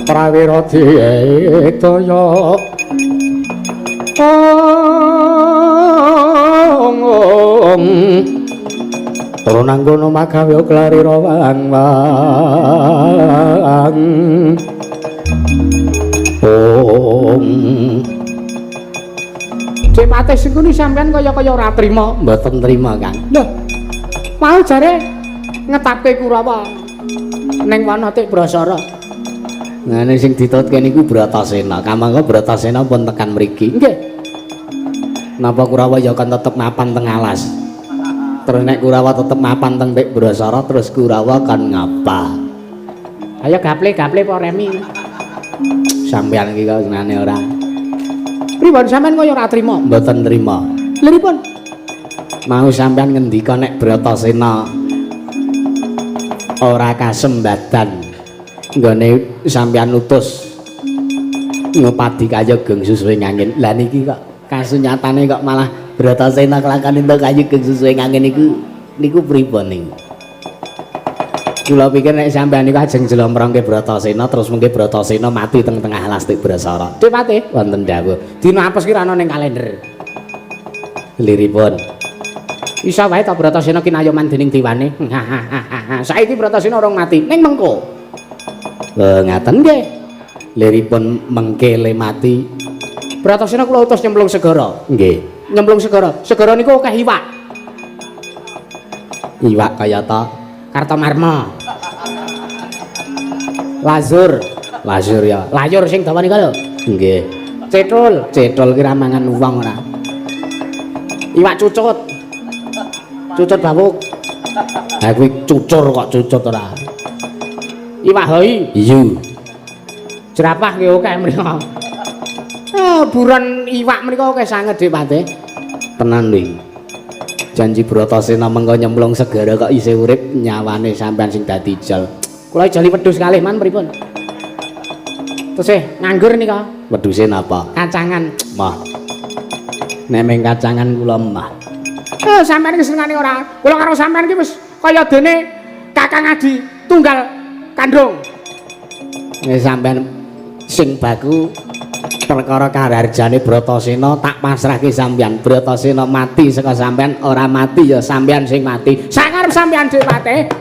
prawira diktaya ora nanggono magawe klari rawang Cek patih sing kene sampean kaya-kaya ora trima, mboten trima, Kang. Lho. Mau jare ngetapke Kurawa ning Wanatik Brasara. Nah ning sing ditutke niku Bratasena. Kamangka Bratasena pun tekan mriki. Nggih. Napa Kurawa ya kan tetep mapan teng alas. Terus nek Kurawa tetep mapan teng Tik Brasara terus Kurawa kan ngapa? Ayo gaple-gaple Pak Remi. Sampeyan iki kok senane ora. Pripun sampean kaya ora trima? Mboten trima. Lha pripun? Mau sampean ngendika nek Bratasena ora kasembadan nggone sampean utus ngupadi Kayegeng Susuwing Angin. Lah niki kok kasunyatane kok malah Bratasena kelakon entuk Kayegeng Susuwing Angin niku pripun niku? Kula pikir nek sampean niku ajeng jlomprongke Bratasena terus mengke Bratasena mati teng tengah Lastik Brasara. Dipate wonten dawuh. Dina apes ki ra ana ning kalender. Liripun. Isa wae ta Bratasena kinayoman dening diwane. Saiki Bratasena urung mati ning mengko. Ngaten nggih. Liripun mengke le mati. Bratasena kula utus nyemplung segara. Nggih. Nyemplung segara. Segara niku akeh iwak. Iwak kaya ta Kartomarma. Lazur ya. Layur sing dawane kaya. Nggih. Cetul ki ra mangan wong ora. Iwak cucut. Cucut bawuk. Ha kuwi cucur kok cucut ora. Iwak hoi. Iya. Jerapah ki akeh mriko. Buron iwak mriko akeh sanget Dipate. Tenan lho. Janji Bratasena mengko nyemplung segara kok isih urip nyawane sampean sing dadi jal. Kula jali wedhus kalih man pripun? Tesih nganggur nika. Wedhuse napa? Kacangan. Mah. Nek meng kacangan kula mah. Sampeyan iki senengane ora. Kula karo sampeyan iki wis kaya dene Kakang Adi tunggal kandung. Nek sampeyan sing baku perkara kararjane Bratasena tak pasrahke sampeyan. Bratasena mati saka sampeyan, ora mati ya sampeyan sing mati. Sangarep sampeyan dhewe pate.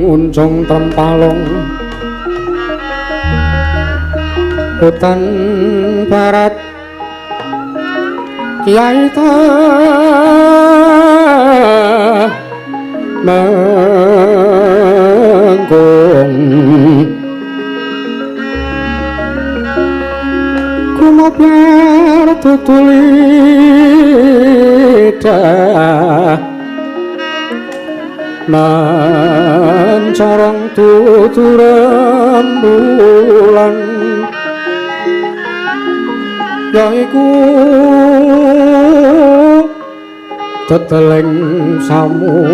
Uncung trempalung hutan barat Kiai manggung kumobar tutulida mancarang tuturan bulan yaiku teteleng samudra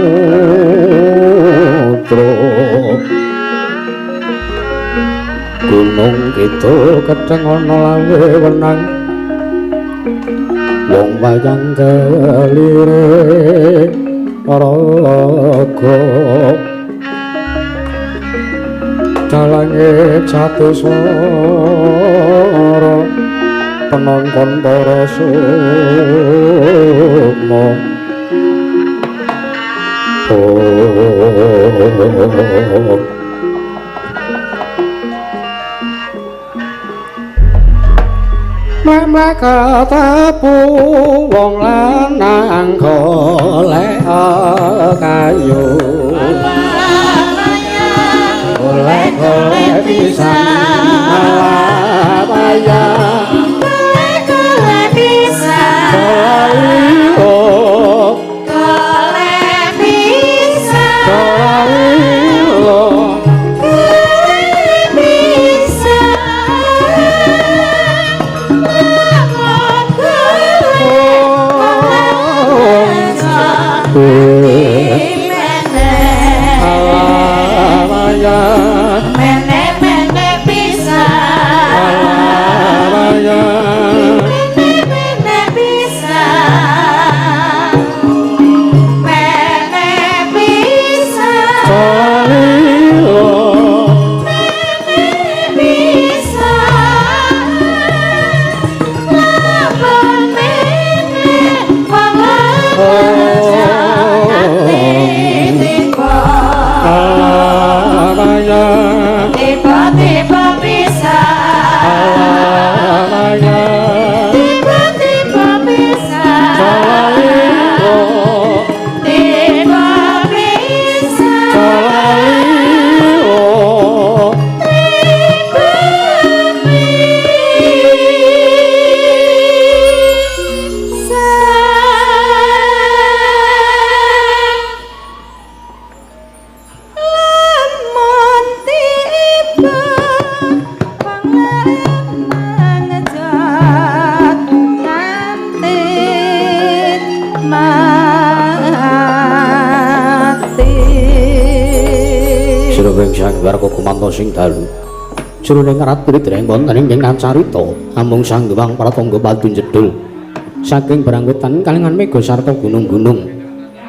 gunung kidul kedheng ana lawe wenang wong wayang kelire raga dalange Jatiswara penonton para sukma Mek katapu wong lanang golek kayu golek pisan bayar golek pisan golek pisan Jroning sang warga kumanta sing dalu. Jroning ratri dereng wonten ing carita amung sang Hyang Pratangga padu jedul. Saking brangwetan kalingan mega sarta gunung-gunung.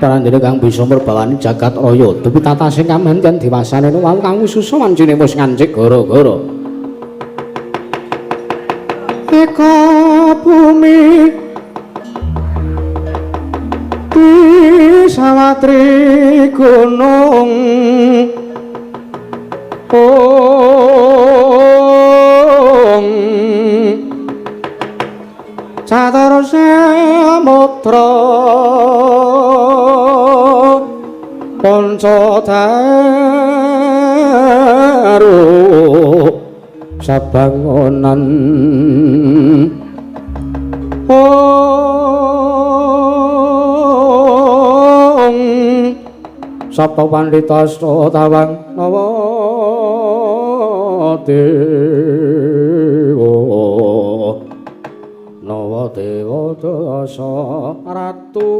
Prandene kang bisa merbawani jagat raya dupi tata sing kamanten diwasane wau kang susu wancine wis ngancik gara-gara. Eka bumi sawatri gunung Catur samudra Pancadaru sabangunan Sapta pandhita tawang nawa dewa dasa ratu